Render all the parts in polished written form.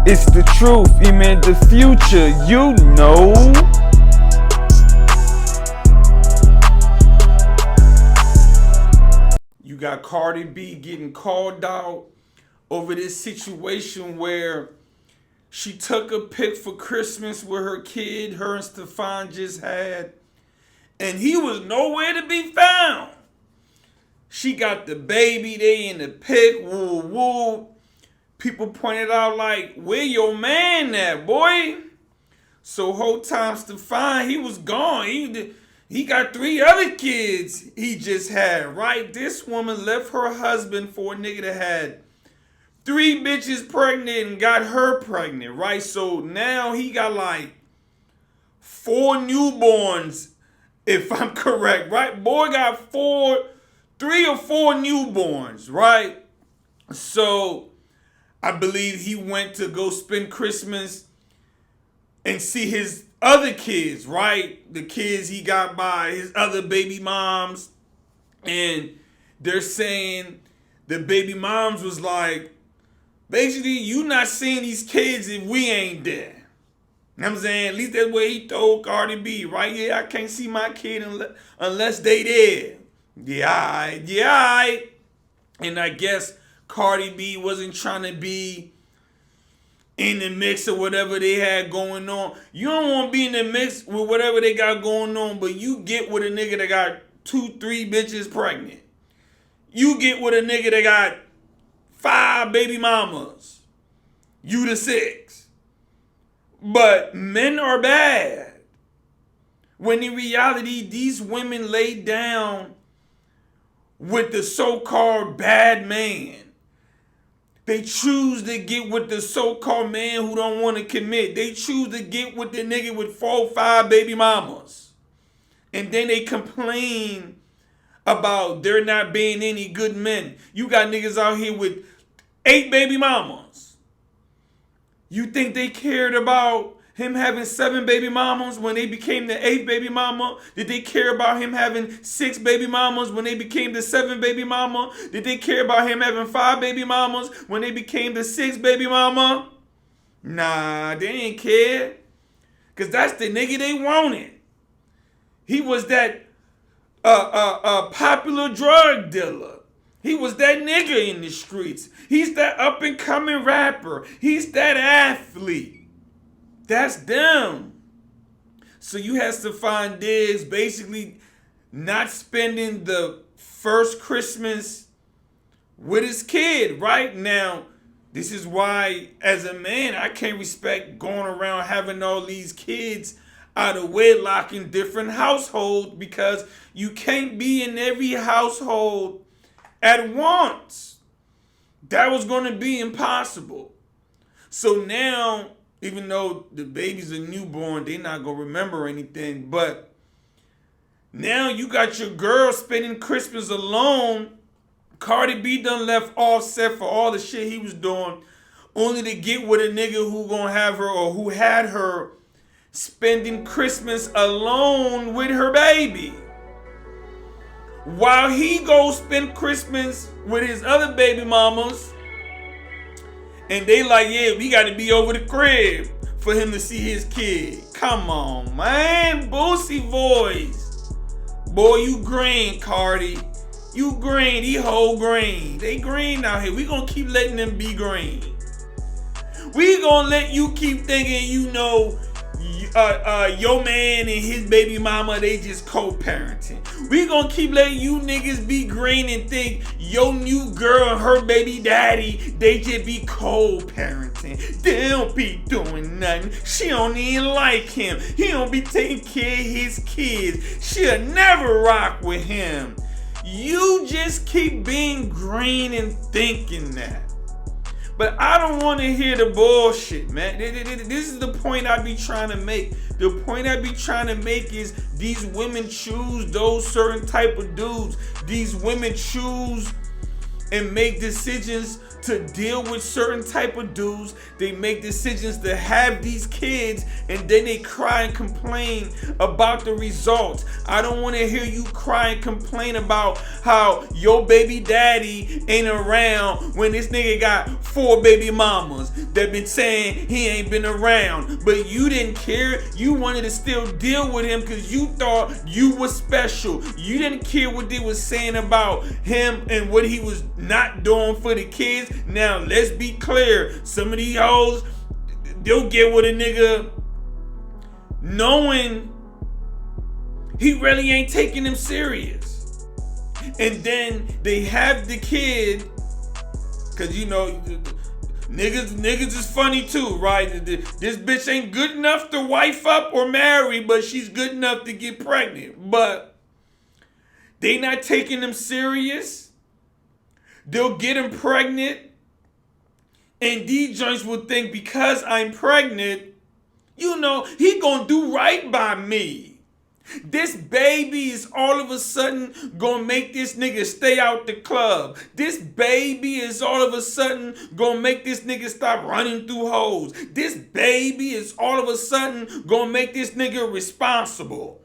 It's the truth, man, the future, you know. You got Cardi B getting called out over this situation where she took a pic for Christmas with her kid, her and Stefon just had, and he was nowhere to be found. She got the baby, they in the pic, woo woo. People pointed out like, where your man at, boy? So whole time Stefon, he was gone. He got 3 other kids he just had, right? This woman left her husband for a nigga that had 3 bitches pregnant and got her pregnant, right? So now he got like 4 newborns, if I'm correct, right? Boy got 3 or 4 newborns, right? So I believe he went to go spend Christmas and see his other kids, right? The kids he got by his other baby moms. And they're saying the baby moms was like, basically, you not seeing these kids if we ain't there. You know what I'm saying? At least that's what he told Cardi B, right? Yeah, I can't see my kid unless they there. Yeah, yeah. And I guess Cardi B wasn't trying to be in the mix of whatever they had going on. You don't want to be in the mix with whatever they got going on, but you get with a nigga that got 2, 3 bitches pregnant. You get with a nigga that got 5 baby mamas. You the 6. But men are bad. When in reality, these women lay down with the so-called bad man. They choose to get with the so-called man who don't want to commit. They choose to get with the nigga with 4, 5 baby mamas. And then they complain about there not being any good men. You got niggas out here with 8 baby mamas. You think they cared about him having 7 baby mamas when they became the 8th baby mama? Did they care about him having 6 baby mamas when they became the 7th baby mama? Did they care about him having 5 baby mamas when they became the 6th baby mama? Nah, they ain't care. Because that's the nigga they wanted. He was that popular drug dealer. He was that nigga in the streets. He's that up and coming rapper. He's that athlete. That's them. So you have Stefon Diggs basically not spending the first Christmas with his kid. Right now, this is why, as a man, I can't respect going around having all these kids out of wedlock in different households, because you can't be in every household at once. That was going to be impossible. So now, even though the babies are newborn, they're not going to remember anything. But now you got your girl spending Christmas alone. Cardi B done left Offset for all the shit he was doing, only to get with a nigga who gonna have her, or who had her, spending Christmas alone with her baby. While he goes spend Christmas with his other baby mamas, and they like, yeah, we got to be over the crib for him to see his kid. Come on, man. Boosie voice. Boy, you green, Cardi. You green. These whole green. They green out here. We going to keep letting them be green. We going to let you keep thinking, you know, your man and his baby mama, they just co-parenting. We gonna keep letting you niggas be green and think your new girl and her baby daddy, they just be co-parenting. They don't be doing nothing. She don't even like him. He don't be taking care of his kids. She'll never rock with him. You just keep being green and thinking that. But I don't want to hear the bullshit, man. This is the point I be trying to make. The point I be trying to make is these women choose those certain type of dudes. These women choose and make decisions to deal with certain type of dudes. They make decisions to have these kids, and then they cry and complain about the results. I don't want to hear you cry and complain about how your baby daddy ain't around when this nigga got 4 baby mamas that been saying he ain't been around. But you didn't care. You wanted to still deal with him because you thought you was special. You didn't care what they was saying about him and what he was not doing for the kids. Now, let's be clear. Some of these hoes, they'll get with a nigga knowing he really ain't taking them serious. And then they have the kid, because, you know, niggas is funny too, right? This bitch ain't good enough to wife up or marry, but she's good enough to get pregnant. But they not taking them serious. They'll get him pregnant. And these joints will think because I'm pregnant, you know, he gonna do right by me. This baby is all of a sudden gonna make this nigga stay out the club. This baby is all of a sudden gonna make this nigga stop running through hoes. This baby is all of a sudden gonna make this nigga responsible.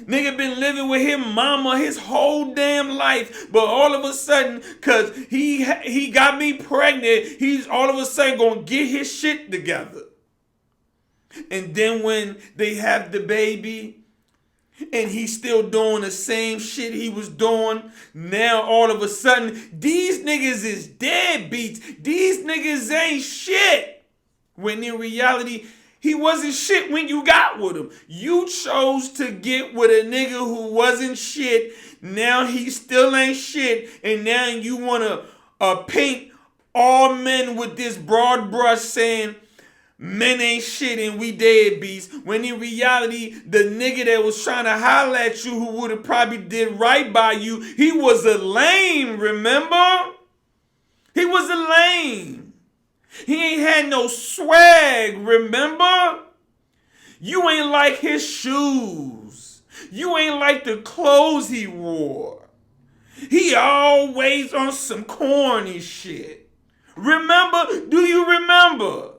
Nigga been living with his mama his whole damn life, but all of a sudden, cause he got me pregnant, he's all of a sudden gonna get his shit together. And then when they have the baby, and he's still doing the same shit he was doing, now all of a sudden, these niggas is deadbeats. These niggas ain't shit. When in reality, he wasn't shit when you got with him. You chose to get with a nigga who wasn't shit. Now he still ain't shit. And now you want to paint all men with this broad brush saying men ain't shit and we deadbeats. When in reality, the nigga that was trying to holler at you who would have probably did right by you, he was a lame, remember? He was a lame. He ain't had no swag, remember? You ain't like his shoes. You ain't like the clothes he wore. He always on some corny shit. Remember? Do you remember?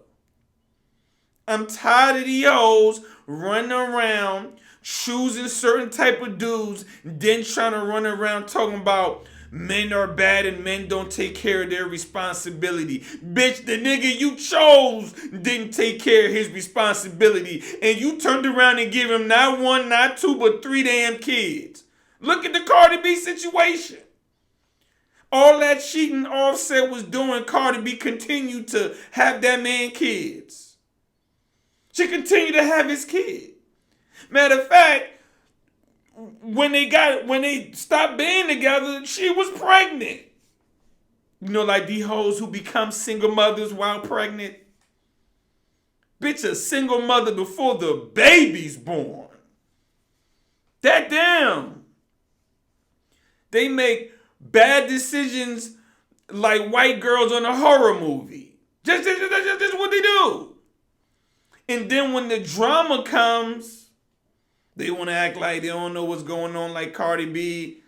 I'm tired of these hoes running around choosing certain type of dudes, then trying to run around talking about men are bad and men don't take care of their responsibility. Bitch, the nigga you chose didn't take care of his responsibility. And you turned around and gave him not 1, not 2, but 3 damn kids. Look at the Cardi B situation. All that cheating Offset was doing, Cardi B continued to have that man kids. She continued to have his kid. Matter of fact, when they stopped being together, she was pregnant. You know, like these hoes who become single mothers while pregnant. Bitch, a single mother before the baby's born. That damn. They make bad decisions like white girls on a horror movie. Just what they do. And then when the drama comes, they want to act like they don't know what's going on, like Cardi B.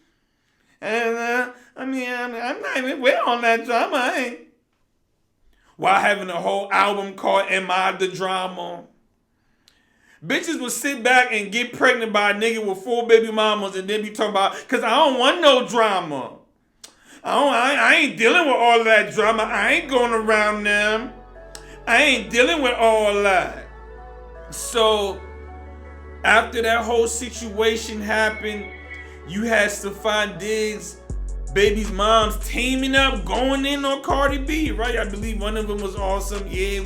And I'm not even with on that drama. I ain't. While having a whole album called Am I the Drama? Bitches would sit back and get pregnant by a nigga with 4 baby mamas and then be talking about, because I don't want no drama. I ain't dealing with all that drama. I ain't going around them. I ain't dealing with all that. So after that whole situation happened, you had Stefon Diggs, baby's moms, teaming up, going in on Cardi B, right? I believe one of them was awesome. Yeah,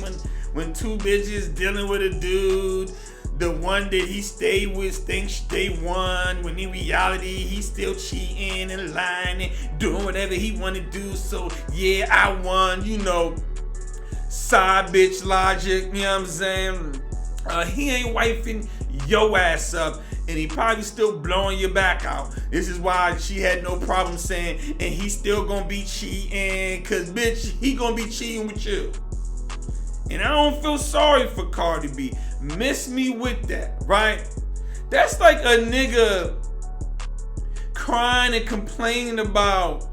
when 2 bitches dealing with a dude, the one that he stayed with thinks they won, when in reality, he's still cheating and lying and doing whatever he want to do. So, yeah, I won, you know, side bitch logic, you know what I'm saying? He ain't wifing your ass up, and he probably still blowing your back out. This is why she had no problem saying, and he still gonna be cheating, cause bitch, he gonna be cheating with you. And I don't feel sorry for Cardi B. Miss me with that, right? That's like a nigga crying and complaining about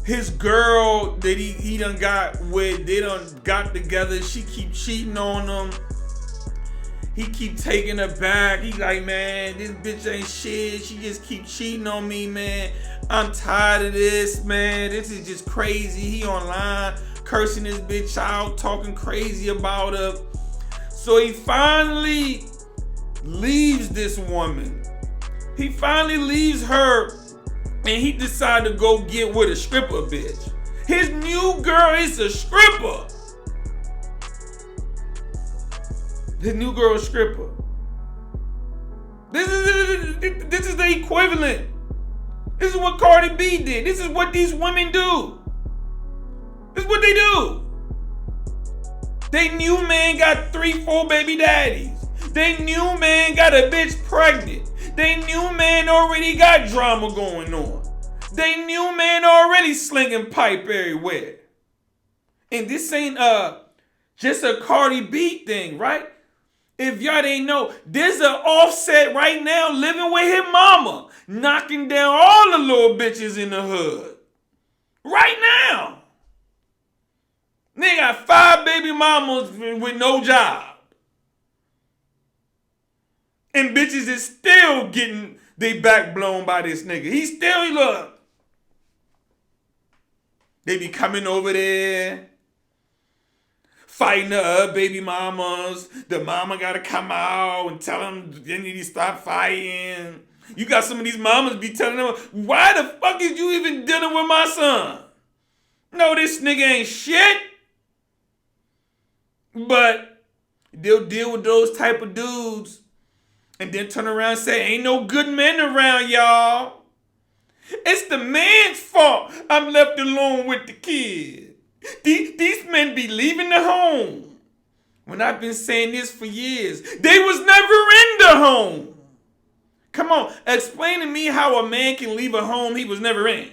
his girl that he done got with, they done got together. She keep cheating on him. He keep taking her back. He like, man, this bitch ain't shit. She just keep cheating on me, man. I'm tired of this, man. This is just crazy. He online cursing this bitch out, talking crazy about her. So he finally leaves this woman. He finally leaves her, and he decided to go get with a stripper bitch. His new girl is a stripper. His new girl is stripper. This is the equivalent. This is what Cardi B did. This is what these women do. This is what they do. They new man got 3-4 baby daddies. They new man got a bitch pregnant. They new man already got drama going on. They new man already slinging pipe everywhere. And this ain't just a Cardi B thing, right? If y'all didn't know, there's an Offset right now living with his mama, knocking down all the little bitches in the hood. Right now. They got 5 baby mamas with no job. And bitches is still getting they back blown by this nigga. He still, look. They be coming over there, fighting the baby mamas. The mama gotta come out and tell them they need to stop fighting. You got some of these mamas be telling them, why the fuck is you even dealing with my son? No, this nigga ain't shit. But they'll deal with those type of dudes and then turn around and say, ain't no good men around, y'all. It's the man's fault I'm left alone with the kid. These men be leaving the home. When I've been saying this for years, they was never in the home. Come on, explain to me how a man can leave a home he was never in.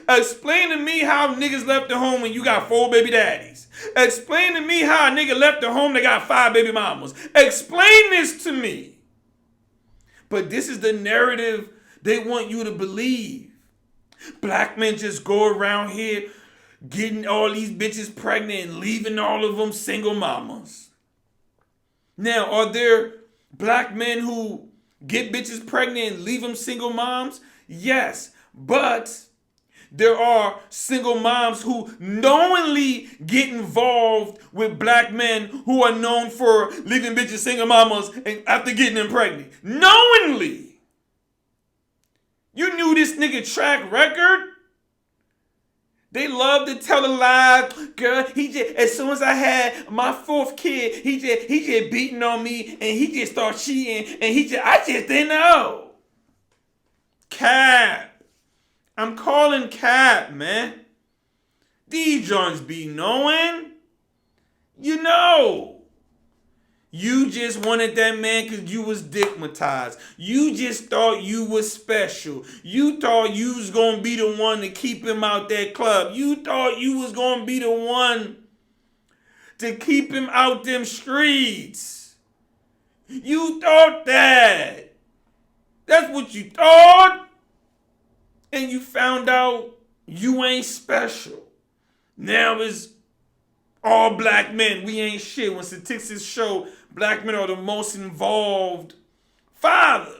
Explain to me how niggas left the home when you got 4 baby daddies. Explain to me how a nigga left the home that got 5 baby mamas. Explain this to me. But this is the narrative they want you to believe. Black men just go around here getting all these bitches pregnant and leaving all of them single mamas. Now, are there black men who get bitches pregnant and leave them single moms? Yes, but there are single moms who knowingly get involved with black men who are known for leaving bitches single mamas and after getting them pregnant. Knowingly. You knew this nigga track record? They love to tell a lie. Girl, he just, as soon as I had my 4th kid, he just beating on me and he just started cheating and I just didn't know. Cap. I'm calling cap, man. These joints be knowing. You know. You just wanted that man because you was digmatized. You just thought you was special. You thought you was going to be the one to keep him out that club. You thought you was going to be the one to keep him out them streets. You thought that. That's what you thought. And you found out you ain't special. Now it's all black men. We ain't shit. When statistics show black men are the most involved fathers.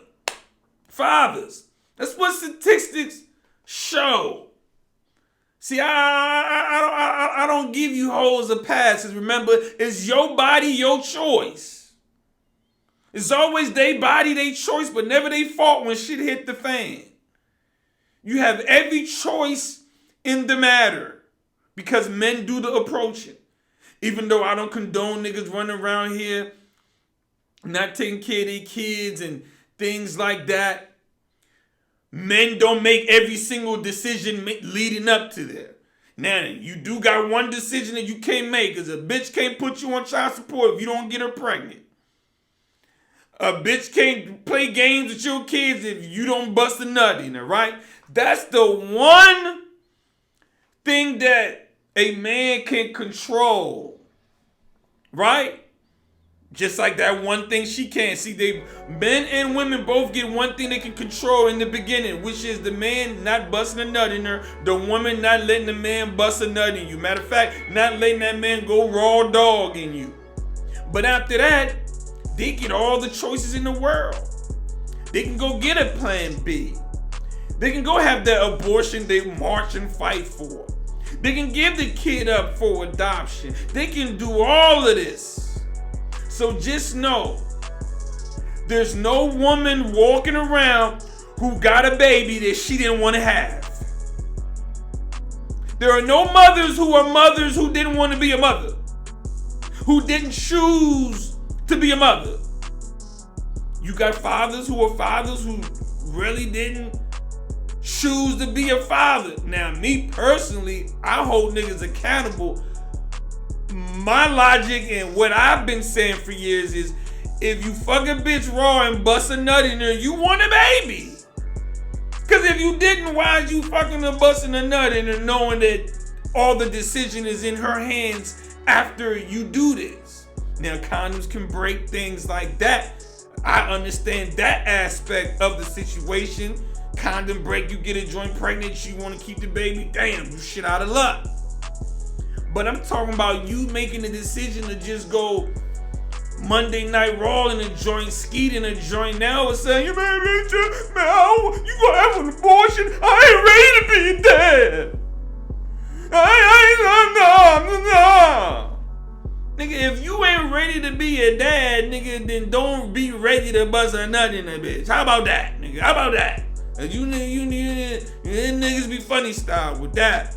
That's what statistics show. See, I don't give you hoes a pass. Because remember, it's your body, your choice. It's always they body, they choice, but never they fault when shit hit the fan. You have every choice in the matter because men do the approaching. Even though I don't condone niggas running around here not taking care of their kids and things like that, men don't make every single decision leading up to that. Now, you do got one decision that you can't make because a bitch can't put you on child support if you don't get her pregnant. A bitch can't play games with your kids if you don't bust a nut in her, right? That's the one thing that a man can control, right? Just like that one thing she can't. See, men and women both get one thing they can control in the beginning, which is the man not busting a nut in her, the woman not letting the man bust a nut in you. Matter of fact, not letting that man go raw dog in you. But after that, they get all the choices in the world. They can go get a plan B. They can go have that abortion they march and fight for. They can give the kid up for adoption. They can do all of this. So just know, there's no woman walking around who got a baby that she didn't want to have. There are no mothers who didn't want to be a mother, who didn't choose to be a mother. You got fathers who really didn't choose to be a father. Now, me personally, I hold niggas accountable. My logic and what I've been saying for years is, if you fuck a bitch raw and bust a nut in her, you want a baby. Because if you didn't, why is you fucking her busting a nut in her, knowing that all the decision is in her hands after you do this? Now, condoms can break things like that. I understand that aspect of the situation. Condom break, you get a joint pregnant, you want to keep the baby, damn, you shit out of luck. But I'm talking about you making the decision to just go Monday Night Raw in a joint, skeet in a joint now, and saying, you gonna have an abortion? I ain't ready to be dead. No. Nigga, if you ain't ready to be a dad, nigga, then don't be ready to bust a nut in that bitch. How about that, nigga? How about that? You niggas be funny style with that.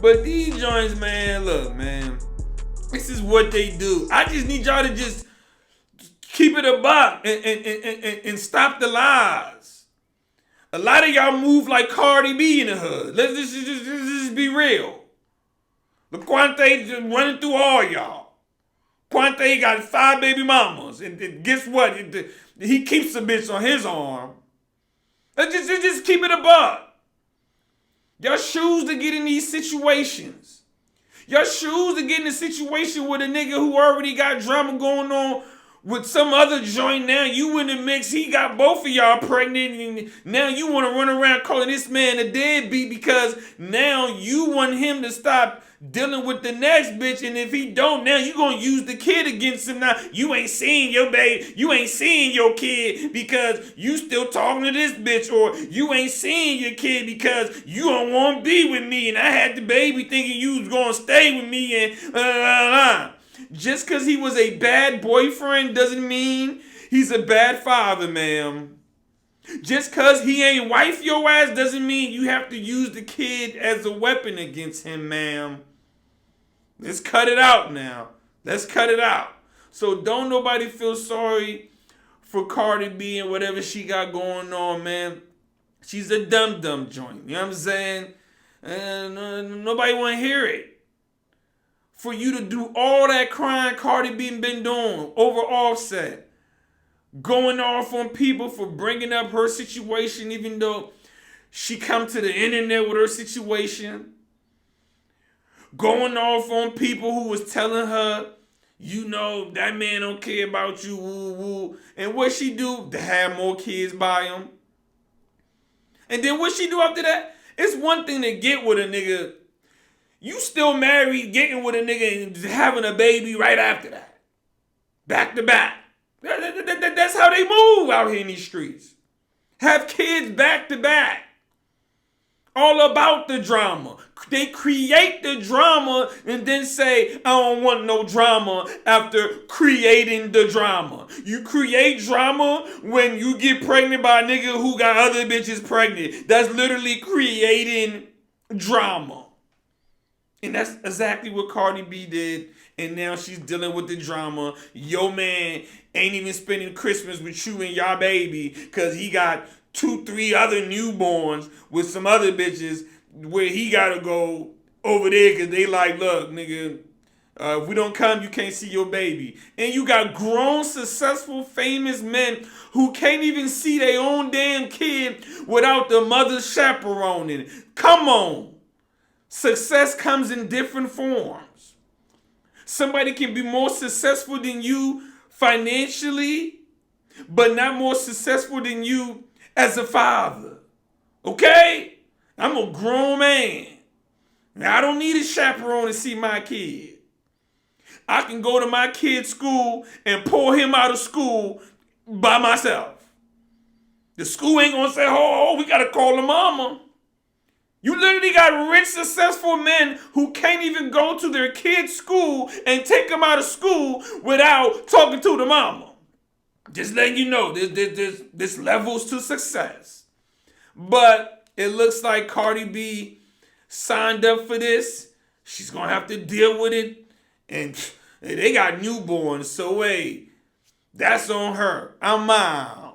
But these joints, man, look, man, this is what they do. I just need y'all to just keep it a buck and stop the lies. A lot of y'all move like Cardi B in the hood. Let's just be real. LaQuante just running through all y'all. Quante got 5 baby mamas, and guess what? He keeps a bitch on his arm. Let's just keep it a buck. Y'all choose to get in these situations. Y'all choose to get in a situation with a nigga who already got drama going on with some other joint. Now you in the mix. He got both of y'all pregnant, and now you want to run around calling this man a deadbeat because now you want him to stop dealing with the next bitch, and if he don't, now you gonna use the kid against him. Now you ain't seeing your baby, you ain't seeing your kid because you still talking to this bitch, or you ain't seeing your kid because you don't want to be with me, and I had the baby thinking you was gonna stay with me, and Just because he was a bad boyfriend doesn't mean he's a bad father, ma'am. Just because he ain't wife your ass doesn't mean you have to use the kid as a weapon against him, ma'am. Let's cut it out now. Let's cut it out. So don't nobody feel sorry for Cardi B and whatever she got going on, man. She's a dum-dum joint. You know what I'm saying? And nobody want to hear it. For you to do all that crying Cardi B been doing over Offset, going off on people for bringing up her situation, even though she come to the internet with her situation, going off on people who was telling her, you know, that man don't care about you, woo woo. And what she do? To have more kids by him. And then what she do after that? It's one thing to get with a nigga. You still married, getting with a nigga and having a baby right after that. Back to back. That's how they move out here in these streets. Have kids back to back. All about the drama. They create the drama and then say, I don't want no drama after creating the drama. You create drama when you get pregnant by a nigga who got other bitches pregnant. That's literally creating drama. And that's exactly what Cardi B did. And now she's dealing with the drama. Yo man ain't even spending Christmas with you and y'all baby because he got 2-3 other newborns with some other bitches where he gotta go over there because they like, look, nigga, if we don't come, you can't see your baby. And you got grown, successful, famous men who can't even see their own damn kid without the mother chaperoning. Come on. Success comes in different forms. Somebody can be more successful than you financially, but not more successful than you as a father. Okay? I'm a grown man. Now, I don't need a chaperone to see my kid. I can go to my kid's school and pull him out of school by myself. The school ain't gonna say, oh, we gotta call the mama. You literally got rich, successful men who can't even go to their kid's school and take them out of school without talking to the mama. Just letting you know, there's levels to success. But it looks like Cardi B signed up for this. She's gonna have to deal with it. And they got newborns, so hey, that's on her. I'm out.